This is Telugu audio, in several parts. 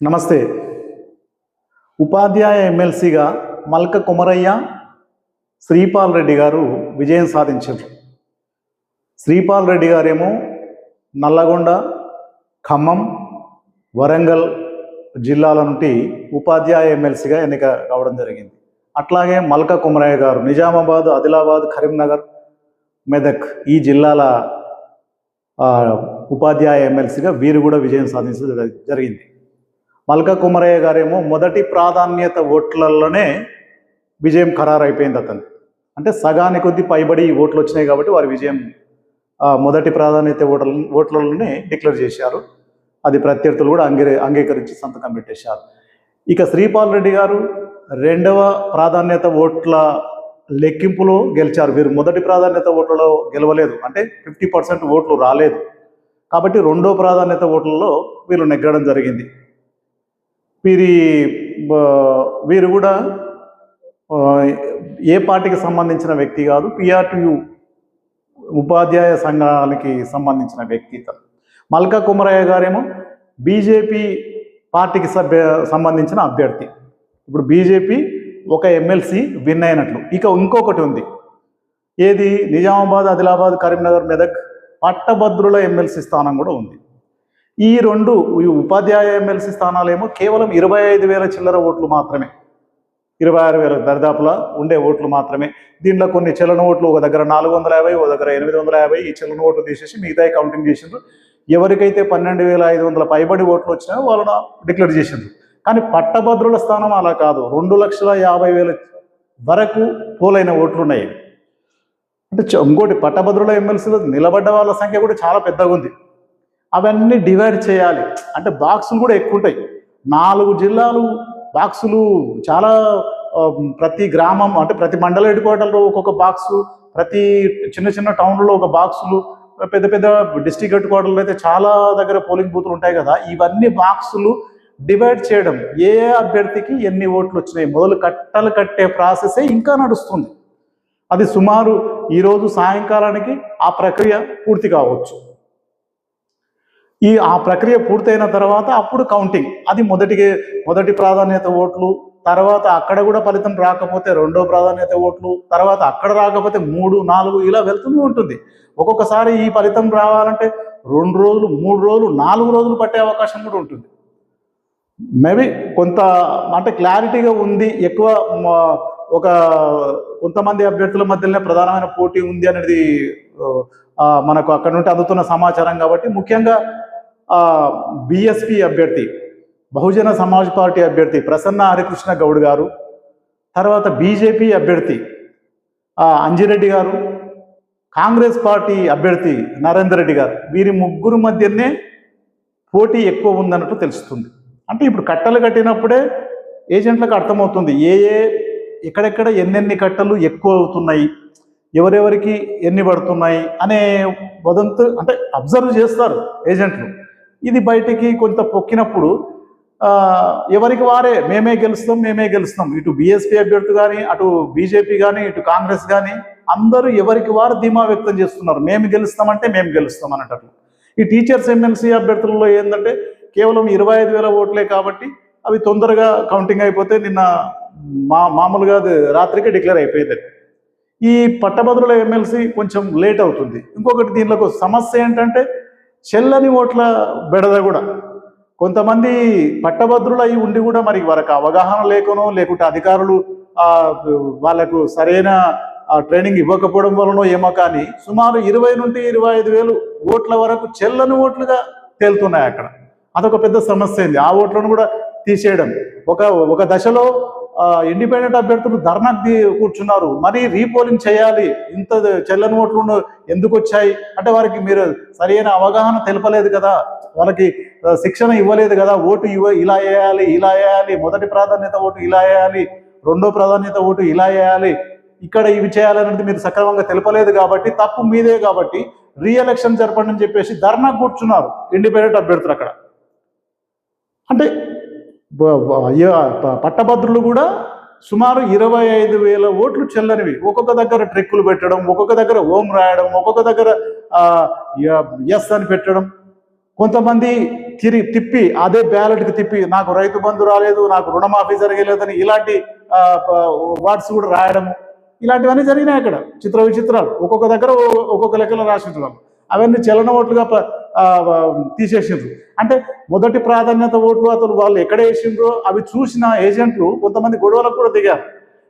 నమస్తే. ఉపాధ్యాయ ఎమ్మెల్సీగా మల్క కుమరయ్య, శ్రీపాల్ రెడ్డి గారు విజయం సాధించారు. శ్రీపాల్ రెడ్డి గారేమో నల్లగొండ, ఖమ్మం, వరంగల్ జిల్లాల నుండి ఉపాధ్యాయ ఎమ్మెల్సీగా ఎన్నిక కావడం జరిగింది. అట్లాగే మల్క కుమరయ్య గారు నిజామాబాద్, ఆదిలాబాద్, కరీంనగర్, మెదక్ ఈ జిల్లాల ఉపాధ్యాయ ఎమ్మెల్సీగా వీరు కూడా విజయం సాధించడం జరిగింది. మల్క కుమరయ్య గారేమో మొదటి ప్రాధాన్యత ఓట్లలోనే విజయం ఖరారైపోయింది అతను. అంటే సగానికి కొద్ది పైబడి ఓట్లు వచ్చినాయి కాబట్టి వారి విజయం మొదటి ప్రాధాన్యత ఓట్లలోనే డిక్లేర్ చేశారు. అది ప్రత్యర్థులు కూడా అంగీకరించి సంతకం పెట్టేశారు. ఇక శ్రీపాల్ రెడ్డి గారు రెండవ ప్రాధాన్యత ఓట్ల లెక్కింపులో గెలిచారు. వీరు మొదటి ప్రాధాన్యత ఓట్లలో గెలవలేదు, అంటే 50% ఓట్లు రాలేదు. కాబట్టి రెండో ప్రాధాన్యత ఓట్లలో వీరు నెగ్గడం జరిగింది. వీరు కూడా ఏ పార్టీకి సంబంధించిన వ్యక్తి కాదు, పిఆర్టీయు ఉపాధ్యాయ సంఘానికి సంబంధించిన వ్యక్తి. మల్క కుమరయ్య గారేమో బీజేపీ పార్టీకి సంబంధించిన అభ్యర్థి. ఇప్పుడు బీజేపీ ఒక ఎమ్మెల్సీ విన్ అయినట్లు. ఇక ఇంకొకటి ఉంది, ఏది నిజామాబాద్, ఆదిలాబాద్, కరీంనగర్, మెదక్ పట్టభద్రుల ఎమ్మెల్సీ స్థానం కూడా ఉంది. ఈ ఉపాధ్యాయ ఎమ్మెల్సీ స్థానాలేమో కేవలం 25,000 చిల్లర ఓట్లు మాత్రమే, 26,000 దరిదాపులా ఉండే ఓట్లు మాత్రమే. దీంట్లో కొన్ని చలన ఓట్లు ఒక దగ్గర 450, ఒక దగ్గర 850, ఈ చలన ఓట్లు తీసేసి మిగతా కౌంటింగ్ చేసిండ్రు. ఎవరికైతే 12,500 పైబడి ఓట్లు వచ్చినాయో వాళ్ళని డిక్లేర్ చేసిండ్రు. కానీ పట్టభద్రుల స్థానం అలా కాదు, 2,50,000 వరకు పోలైన ఓట్లు ఉన్నాయి. అంటే ఇంకోటి, పట్టభద్రుల ఎమ్మెల్సీలో నిలబడ్డ వాళ్ళ సంఖ్య కూడా చాలా పెద్దగా ఉంది. అవన్నీ డివైడ్ చేయాలి అంటే బాక్సులు కూడా ఎక్కువ ఉంటాయి. 4 జిల్లాలు బాక్సులు చాలా, ప్రతి గ్రామం అంటే ప్రతి మండల హెడ్ క్వార్టర్లో ఒక్కొక్క బాక్సు, ప్రతి చిన్న చిన్న టౌన్లో ఒక బాక్సులు, పెద్ద పెద్ద డిస్ట్రిక్ట్ హెడ్ క్వార్టర్లో అయితే చాలా దగ్గర పోలింగ్ బూతులు ఉంటాయి కదా. ఇవన్నీ బాక్సులు డివైడ్ చేయడం, ఏ అభ్యర్థికి ఎన్ని ఓట్లు వచ్చినాయి మొదలు కట్టలు కట్టే ప్రాసెసే ఇంకా నడుస్తుంది. అది సుమారు ఈరోజు సాయంకాలానికి ఆ ప్రక్రియ పూర్తి కావచ్చు. ఆ ప్రక్రియ పూర్తయిన తర్వాత అప్పుడు కౌంటింగ్, అది మొదటి ప్రాధాన్యత ఓట్లు, తర్వాత అక్కడ కూడా ఫలితం రాకపోతే రెండో ప్రాధాన్యత ఓట్లు, తర్వాత అక్కడ రాకపోతే 3, 4 ఇలా వెళ్తూనే ఉంటుంది. ఒక్కొక్కసారి ఈ ఫలితం రావాలంటే 2 రోజులు, 3 రోజులు, 4 రోజులు పట్టే అవకాశం కూడా ఉంటుంది. మేబీ కొంత అంటే క్లారిటీగా ఉంది, ఎక్కువ కొంతమంది అభ్యర్థుల మధ్యలోనే ప్రధానమైన పోటీ ఉంది అనేది మనకు అక్కడ నుండి అందుతున్న సమాచారం. కాబట్టి ముఖ్యంగా బిఎస్పి అభ్యర్థి, బహుజన సమాజ్ పార్టీ అభ్యర్థి ప్రసన్న హరికృష్ణ గౌడ్ గారు, తర్వాత బీజేపీ అభ్యర్థి అంజిరెడ్డి గారు, కాంగ్రెస్ పార్టీ అభ్యర్థి నరేందర్ రెడ్డి గారు, వీరి ముగ్గురు మధ్యనే పోటీ ఎక్కువ ఉందన్నట్టు తెలుస్తుంది. అంటే ఇప్పుడు కట్టలు కట్టినప్పుడే ఏజెంట్లకు అర్థమవుతుంది ఎక్కడెక్కడ ఎన్నెన్ని కట్టలు ఎక్కువ అవుతున్నాయి, ఎవరెవరికి ఎన్ని పడుతున్నాయి అనే వదంతు అంటే అబ్జర్వ్ చేస్తారు ఏజెంట్లు. ఇది బయటికి కొంత పొక్కినప్పుడు ఎవరికి వారే మేమే గెలుస్తాం, ఇటు బీఎస్పీ అభ్యర్థి కానీ, అటు బీజేపీ కానీ, ఇటు కాంగ్రెస్ కానీ అందరూ ఎవరికి వారు ధీమా వ్యక్తం చేస్తున్నారు, మేము గెలుస్తాం అన్నట్టు. ఈ టీచర్స్ ఎమ్మెల్సీ అభ్యర్థులలో ఏంటంటే కేవలం 25,000 ఓట్లే కాబట్టి అవి తొందరగా కౌంటింగ్ అయిపోతే నిన్న మామూలుగా రాత్రికి డిక్లేర్ అయిపోయింది. ఈ పట్టభద్రుల ఎమ్మెల్సీ కొంచెం లేట్ అవుతుంది. ఇంకొకటి దీనిలో సమస్య ఏంటంటే చెల్లని ఓట్ల బెడద కూడా. కొంతమంది పట్టభద్రులు అయి ఉండి కూడా మరి వారికి అవగాహన లేకనో, లేకుంటే అధికారులు వాళ్ళకు సరైన ట్రైనింగ్ ఇవ్వకపోవడం వలనో ఏమో కానీ సుమారు 20 నుండి 25,000 ఓట్ల వరకు చెల్లని ఓట్లుగా తేలుతున్నాయి అక్కడ. అదొక పెద్ద సమస్య అయింది. ఆ ఓట్లను కూడా తీసేయడం. ఒక దశలో ఇండిపెండెంట్ అభ్యర్థులు ధర్నాకు కూర్చున్నారు, మరి రీపోలింగ్ చేయాలి, ఇంత చెల్లని ఓట్లు ఎందుకు వచ్చాయి అంటే వారికి మీరు సరైన అవగాహన తెలపలేదు కదా, వాళ్ళకి శిక్షణ ఇవ్వలేదు కదా, ఓటు ఇలా వేయాలి, మొదటి ప్రాధాన్యత ఓటు ఇలా వేయాలి, రెండో ప్రాధాన్యత ఓటు ఇలా వేయాలి, ఇక్కడ ఇవి చేయాలనేది మీరు సక్రమంగా తెలపలేదు కాబట్టి తప్పు మీదే, కాబట్టి రీఎలక్షన్ జరపండి అని చెప్పేసి ధర్నాకు కూర్చున్నారు ఇండిపెండెంట్ అభ్యర్థులు అక్కడ. అంటే పట్టభద్రులు కూడా సుమారు 25,000 ఓట్లు చెల్లనివి. ఒక్కొక్క దగ్గర ట్రిక్కులు పెట్టడం, ఒక్కొక్క దగ్గర ఓం రాయడం, ఒక్కొక్క దగ్గర ఎస్ అని పెట్టడం, కొంతమంది తిప్పి అదే బ్యాలెట్కి తిప్పి నాకు రైతు బంధు రాలేదు, నాకు రుణమాఫీ జరగలేదని ఇలాంటి వర్డ్స్ కూడా రాయడము, ఇలాంటివన్నీ జరిగినాయి అక్కడ. చిత్ర విచిత్రాలు ఒక్కొక్క దగ్గర ఒక్కొక్క లెక్కలో రాసిండ్రు. అవన్నీ చలన ఓట్లుగా తీసేసిండ్రు. అంటే మొదటి ప్రాధాన్యత ఓట్లు అతను వాళ్ళు ఎక్కడ వేసిండ్రో అవి చూసిన ఏజెంట్లు కొంతమంది గొడవలకు కూడా దిగారు.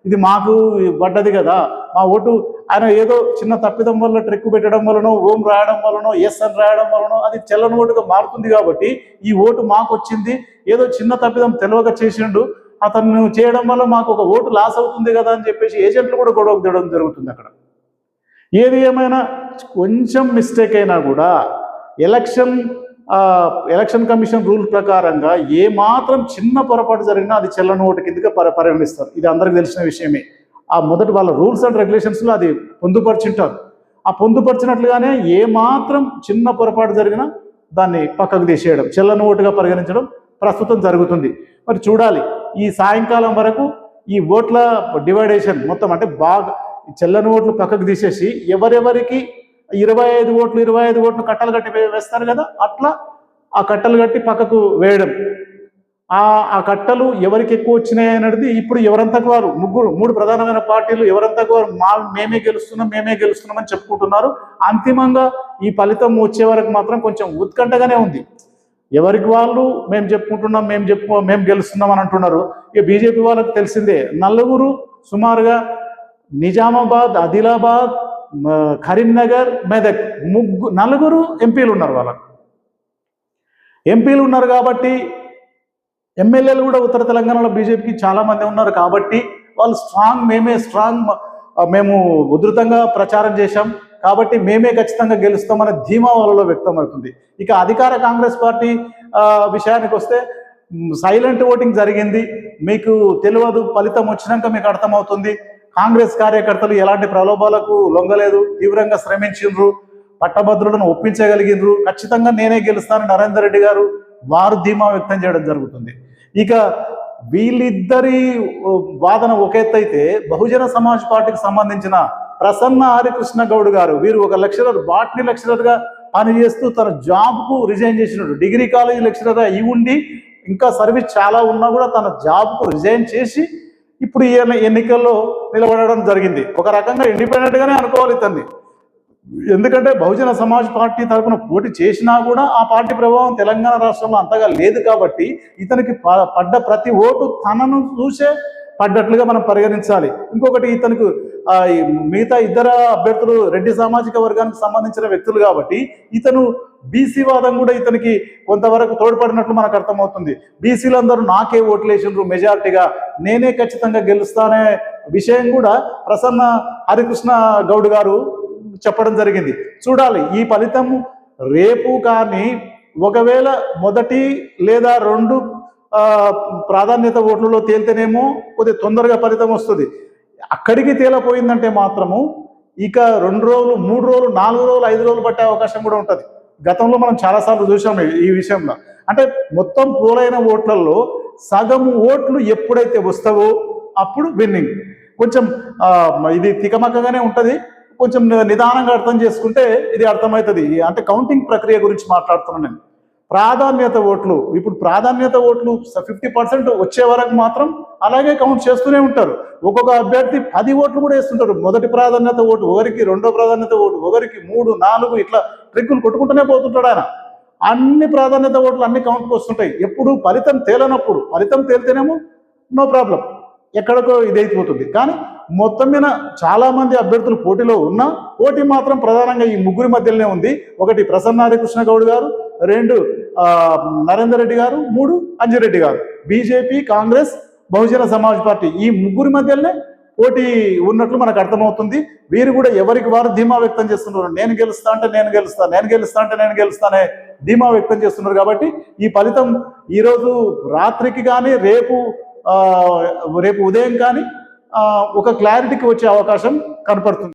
ఇది మాకు పడ్డది కదా, మా ఓటు ఆయన ఏదో చిన్న తప్పిదం వల్ల ట్రెక్కు పెట్టడం వలనో, ఓం రాయడం వలనో, ఎస్ అని రాయడం వలనో అది చెల్లని ఓటుగా మారుతుంది. కాబట్టి ఈ ఓటు మాకు వచ్చింది, ఏదో చిన్న తప్పిదం తెలియక చేసిండు, అతను చేయడం వల్ల మాకు ఒక ఓటు లాస్ అవుతుంది కదా అని చెప్పేసి ఏజెంట్లు కూడా గొడవకు దిగడం జరుగుతుంది అక్కడ. ఏది ఏమైనా కొంచెం మిస్టేక్ అయినా కూడా ఎలక్షన్ కమిషన్ రూల్ ప్రకారంగా ఏ మాత్రం చిన్న పొరపాటు జరిగినా అది చెల్లని ఓటు కిందగా పరిగణిస్తారు. ఇది అందరికి తెలిసిన విషయమే. ఆ మొదటి వాళ్ళ రూల్స్ అండ్ రెగ్యులేషన్స్లో అది పొందుపరిచింటారు. ఆ పొందుపరిచినట్లుగానే ఏ మాత్రం చిన్న పొరపాటు జరిగినా దాన్ని పక్కకు తీసేయడం, చెల్లని ఓటుగా పరిగణించడం ప్రస్తుతం జరుగుతుంది. మరి చూడాలి ఈ సాయంకాలం వరకు ఈ ఓట్ల డివైడేషన్ మొత్తం, అంటే బాగా చెల్లని ఓట్లు పక్కకు తీసేసి ఎవరెవరికి 25 ఓట్లు కట్టలు కట్టి వేస్తారు కదా, అట్లా ఆ కట్టలు కట్టి పక్కకు వేయడం. ఆ కట్టలు ఎవరికి ఎక్కువ వచ్చినాయి అనేది ఇప్పుడు ఎవరంతకు వారు మూడు ప్రధానమైన పార్టీలు ఎవరంతకు వారు మేమే గెలుస్తున్నాం అని చెప్పుకుంటున్నారు. అంతిమంగా ఈ ఫలితం వచ్చే వరకు మాత్రం కొంచెం ఉత్కంఠగానే ఉంది. ఎవరికి వాళ్ళు మేము గెలుస్తున్నాం అని అంటున్నారు. ఇక బీజేపీ వాళ్ళకి తెలిసిందే, నలుగురు సుమారుగా నిజామాబాద్, ఆదిలాబాద్, కరీంనగర్, మెదక్ నలుగురు ఎంపీలు ఉన్నారు. వాళ్ళకు ఎంపీలు ఉన్నారు కాబట్టి ఎమ్మెల్యేలు కూడా ఉత్తర తెలంగాణలో బీజేపీకి చాలా మంది ఉన్నారు కాబట్టి వాళ్ళు మేము ఉధృతంగా ప్రచారం చేశాం కాబట్టి మేమే ఖచ్చితంగా గెలుస్తామనే ధీమా వాళ్ళలో వ్యక్తమవుతుంది. ఇక అధికార కాంగ్రెస్ పార్టీ విషయానికి వస్తే సైలెంట్ ఓటింగ్ జరిగింది. మీకు తెలియదు, ఫలితం వచ్చినాక మీకు అర్థమవుతుంది. కాంగ్రెస్ కార్యకర్తలు ఎలాంటి ప్రలోభాలకు లొంగలేదు, తీవ్రంగా శ్రమించిండ్రు, పట్టభద్రులను ఒప్పించగలిగినరు. ఖచ్చితంగా నేనే గెలుస్తానని నరేందర్ రెడ్డి గారు వారు ధీమా వ్యక్తం చేయడం జరుగుతుంది. ఇక వీళ్ళిద్దరి వాదన ఒక ఎత్తు అయితే, బహుజన సమాజ్ పార్టీకి సంబంధించిన ప్రసన్న హరికృష్ణ గౌడ్ గారు, వీరు ఒక లెక్చరర్, బాటనీ లెక్చరర్గా పనిచేస్తూ తన జాబ్కు రిజైన్ చేసినాడు. డిగ్రీ కాలేజీ లెక్చరర్ అయి ఉండి ఇంకా సర్వీస్ చాలా ఉన్నా కూడా తన జాబ్కు రిజైన్ చేసి ఇప్పుడు ఈ ఎన్నికల్లో నిలబడడం జరిగింది. ఒక రకంగా ఇండిపెండెంట్గానే అనుకోవాలి ఇతన్ని. ఎందుకంటే బహుజన సమాజ్ పార్టీ తరఫున పోటీ చేసినా కూడా ఆ పార్టీ ప్రభావం తెలంగాణ రాష్ట్రంలో అంతగా లేదు కాబట్టి ఇతనికి పడ్డ ప్రతి ఓటు తనను చూసే పడ్డట్లుగా మనం పరిగణించాలి. ఇంకొకటి, ఇతనికి మిగతా ఇద్దరు అభ్యర్థులు రెడ్డి సామాజిక వర్గానికి సంబంధించిన వ్యక్తులు కాబట్టి ఇతను బీసీ వాదం కూడా ఇతనికి కొంతవరకు తోడ్పడినట్లు మనకు అర్థమవుతుంది. బీసీలందరూ నాకే ఓట్లు వేసిండ్రు మెజారిటీగా, నేనే ఖచ్చితంగా గెలుస్తానే విషయం కూడా ప్రసన్న హరికృష్ణ గౌడ్ గారు చెప్పడం జరిగింది. చూడాలి ఈ ఫలితం రేపు. కానీ ఒకవేళ మొదటి లేదా 2 ప్రాధాన్యత ఓట్లలో తేలితేనేమో కొద్దిగా తొందరగా ఫలితం వస్తుంది. అక్కడికి తేలిపోయిందంటే మాత్రము ఇక 2 రోజులు, 3 రోజులు, 4 రోజులు, 5 రోజులు పట్టే అవకాశం కూడా ఉంటుంది. గతంలో మనం చాలాసార్లు చూసాము ఈ విషయంలో. అంటే మొత్తం పోలైన ఓట్లలో సగం ఓట్లు ఎప్పుడైతే వస్తావో అప్పుడు విన్నింగ్. కొంచెం ఇది తికమక్కగానే ఉంటుంది. కొంచెం నిదానంగా అర్థం చేసుకుంటే ఇది అర్థమవుతుంది. అంటే కౌంటింగ్ ప్రక్రియ గురించి మాట్లాడుతున్నాను నేను. ప్రాధాన్యత ఓట్లు, ఇప్పుడు ప్రాధాన్యత ఓట్లు 50% వచ్చే వరకు మాత్రం అలాగే కౌంట్ చేస్తూనే ఉంటారు. ఒక్కొక్క అభ్యర్థి 10 ఓట్లు కూడా వేస్తుంటారు. మొదటి ప్రాధాన్యత ఓటు ఒకరికి, రెండో ప్రాధాన్యత ఓటు ఒకరికి, 3, 4 ఇట్లా ట్రిక్కులు కొట్టుకుంటూనే పోతుంటాడు ఆయన. అన్ని ప్రాధాన్యత ఓట్లు అన్ని కౌంట్కి వస్తుంటాయి. ఎప్పుడు ఫలితం తేలనప్పుడు, ఫలితం తేలితేనేమో నో ప్రాబ్లం, ఎక్కడికో ఇదైపోతుంది. కానీ మొత్తం మీద చాలా మంది అభ్యర్థులు పోటీలో ఉన్నా పోటీ మాత్రం ప్రధానంగా ఈ ముగ్గురి మధ్యలోనే ఉంది. ఒకటి ప్రసన్న హరికృష్ణ గౌడ్ గారు, 2 నరేందర్ రెడ్డి గారు, 3 అంజిరెడ్డి గారు. బీజేపీ, కాంగ్రెస్, బహుజన సమాజ్ పార్టీ ఈ ముగ్గురి మధ్యలోనే పోటీ ఉన్నట్లు మనకు అర్థమవుతుంది. వీరు కూడా ఎవరికి వారు ధీమా వ్యక్తం చేస్తున్నారు. నేను గెలుస్తా అంటే నేను గెలుస్తానే ధీమా వ్యక్తం చేస్తున్నారు. కాబట్టి ఈ ఫలితం ఈరోజు రాత్రికి కానీ రేపు ఉదయం కానీ ఒక క్లారిటీకి వచ్చే అవకాశం కనపడుతుంది.